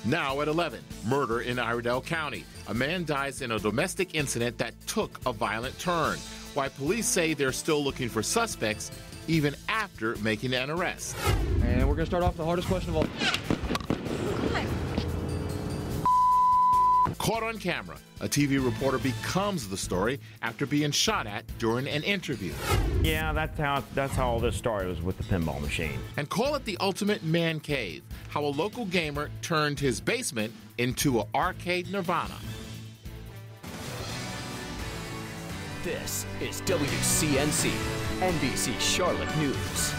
Now at 11, murder in Iredell County. A man dies in a domestic incident that took a violent turn. Why police say they're still looking for suspects even after making an arrest. And we're going to start off the hardest question of all. Caught on camera, a TV reporter becomes the story after being shot at during an interview. Yeah, that's how all this started, was with the pinball machine. And call it the ultimate man cave, how a local gamer turned his basement into an arcade nirvana. This is WCNC, NBC Charlotte News.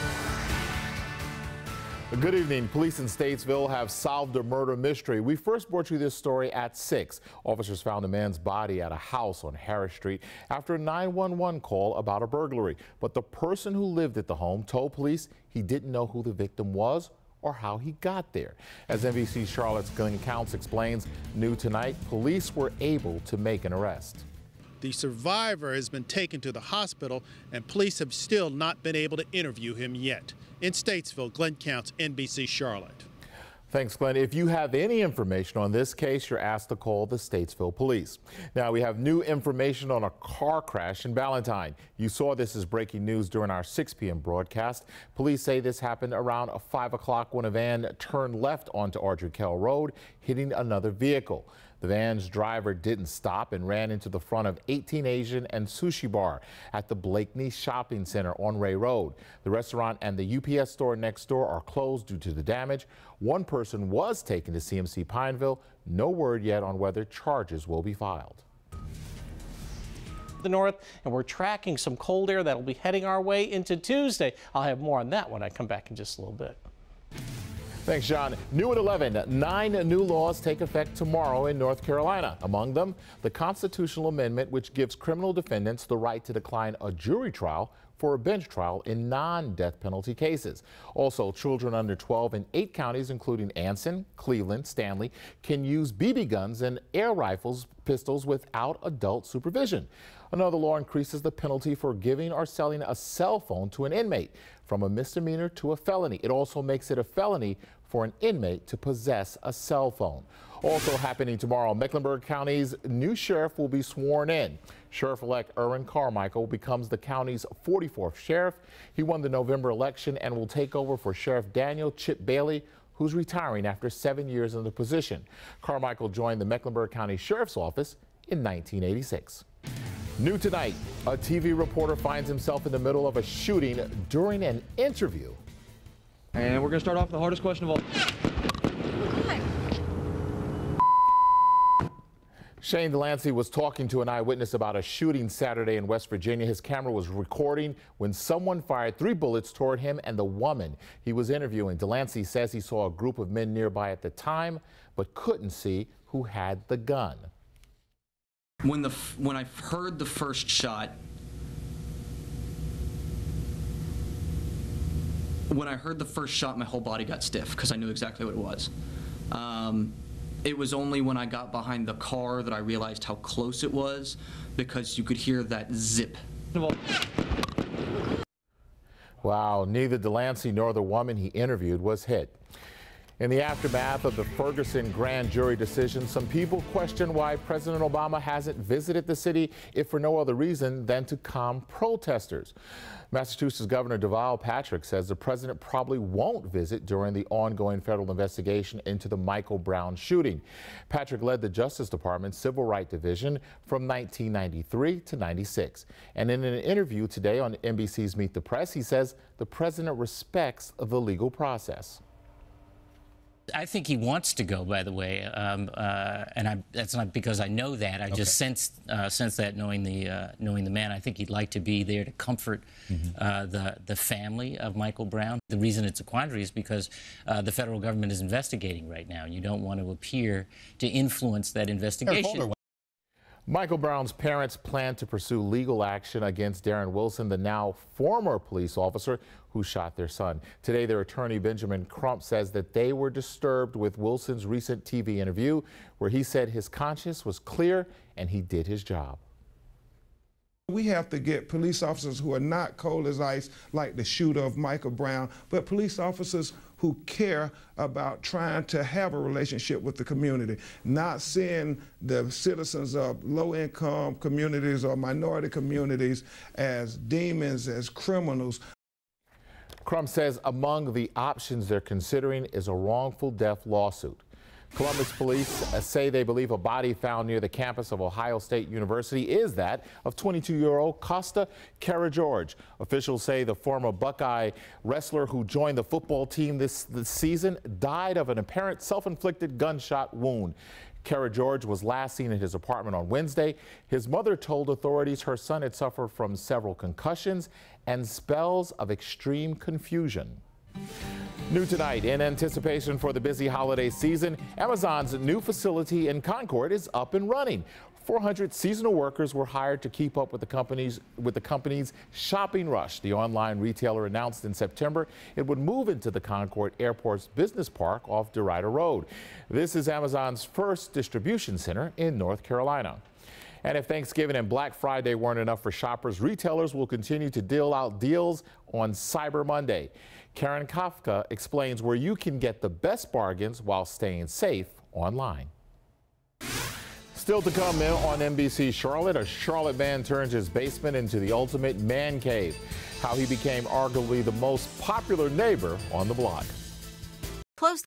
Good evening. Police in Statesville have solved a murder mystery. We first brought you this story at 6. Officers found a man's body at a house on Harris Street after a 911 call about a burglary. But the person who lived at the home told police he didn't know who the victim was or how he got there. As NBC Charlotte's Glenn Counts explains, new tonight, police were able to make an arrest. The survivor has been taken to the hospital, and police have still not been able to interview him yet. In Statesville, Glenn Counts, NBC Charlotte. Thanks, Glenn. If you have any information on this case, you're asked to call the Statesville Police. Now, we have new information on a car crash in Ballantyne. You saw this as breaking news during our 6 p.m. broadcast. Police say this happened around 5 o'clock when a van turned left onto Ardrey-Kell Road, hitting another vehicle. The van's driver didn't stop and ran into the front of 18 Asian and Sushi Bar at the Blakeney Shopping Center on Ray Road. The restaurant and the UPS store next door are closed due to the damage. One person was taken to CMC Pineville. No word yet on whether charges will be filed. The north, and we're tracking some cold air that'll be heading our way into Tuesday. I'll have more on that when I come back in just a little bit. Thanks, John. New at 11, 9 new laws take effect tomorrow in North Carolina. Among them, the constitutional amendment which gives criminal defendants the right to decline a jury trial for a bench trial in non-death penalty cases. Also, children under 12 in 8 counties, including Anson, Cleveland, Stanley, can use BB guns and air rifles, pistols without adult supervision. Another law increases the penalty for giving or selling a cell phone to an inmate from a misdemeanor to a felony. It also makes it a felony for an inmate to possess a cell phone. Also happening tomorrow, Mecklenburg County's new sheriff will be sworn in. Sheriff-elect Erwin Carmichael becomes the county's 44th sheriff. He won the November election and will take over for Sheriff Daniel Chip Bailey, who's retiring after 7 years in the position. Carmichael joined the Mecklenburg County Sheriff's Office in 1986. New tonight, a TV reporter finds himself in the middle of a shooting during an interview. And we're going to start off the hardest question of all. Shane Delancey was talking to an eyewitness about a shooting Saturday in West Virginia. His camera was recording when someone fired 3 bullets toward him and the woman he was interviewing. Delancey says he saw a group of men nearby at the time, but couldn't see who had the gun. When I heard the first shot, my whole body got stiff because I knew exactly what it was. It was only when I got behind the car that I realized how close it was, because you could hear that zip. Wow, neither Delancey nor the woman he interviewed was hit. In the aftermath of the Ferguson grand jury decision, some people question why President Obama hasn't visited the city, if for no other reason than to calm protesters. Massachusetts Governor Deval Patrick says the president probably won't visit during the ongoing federal investigation into the Michael Brown shooting. Patrick led the Justice Department's Civil Rights Division from 1993 to 96. And in an interview today on NBC's Meet the Press, he says the president respects the legal process. I think he wants to go, by the way, and that's not because I know that. I just sense that knowing the man. I think he'd like to be there to comfort the family of Michael Brown. The reason it's a quandary is because the federal government is investigating right now. You don't want to appear to influence that investigation. Michael Brown's parents plan to pursue legal action against Darren Wilson, the now former police officer who shot their son. Today, their attorney, Benjamin Crump, says that they were disturbed with Wilson's recent TV interview where he said his conscience was clear and he did his job. We have to get police officers who are not cold as ice like the shooter of Michael Brown, but police officers who care about trying to have a relationship with the community, not seeing the citizens of low-income communities or minority communities as demons, as criminals. Crum says among the options they're considering is a wrongful death lawsuit. Columbus police say they believe a body found near the campus of Ohio State University is that of 22-year-old Costa Cara-George. Officials say the former Buckeye wrestler who joined the football team this season died of an apparent self-inflicted gunshot wound. Cara-George was last seen in his apartment on Wednesday. His mother told authorities her son had suffered from several concussions and spells of extreme confusion. New tonight, in anticipation for the busy holiday season, Amazon's new facility in Concord is up and running. 400 seasonal workers were hired to keep up with the company's shopping rush. The online retailer announced in September it would move into the Concord Airport's business park off DeRuyter Road. This is Amazon's first distribution center in North Carolina. And if Thanksgiving and Black Friday weren't enough for shoppers, retailers will continue to deal out deals on Cyber Monday. Karen Kafka explains where you can get the best bargains while staying safe online. Still to come on NBC Charlotte, a Charlotte man turns his basement into the ultimate man cave. How he became arguably the most popular neighbor on the block.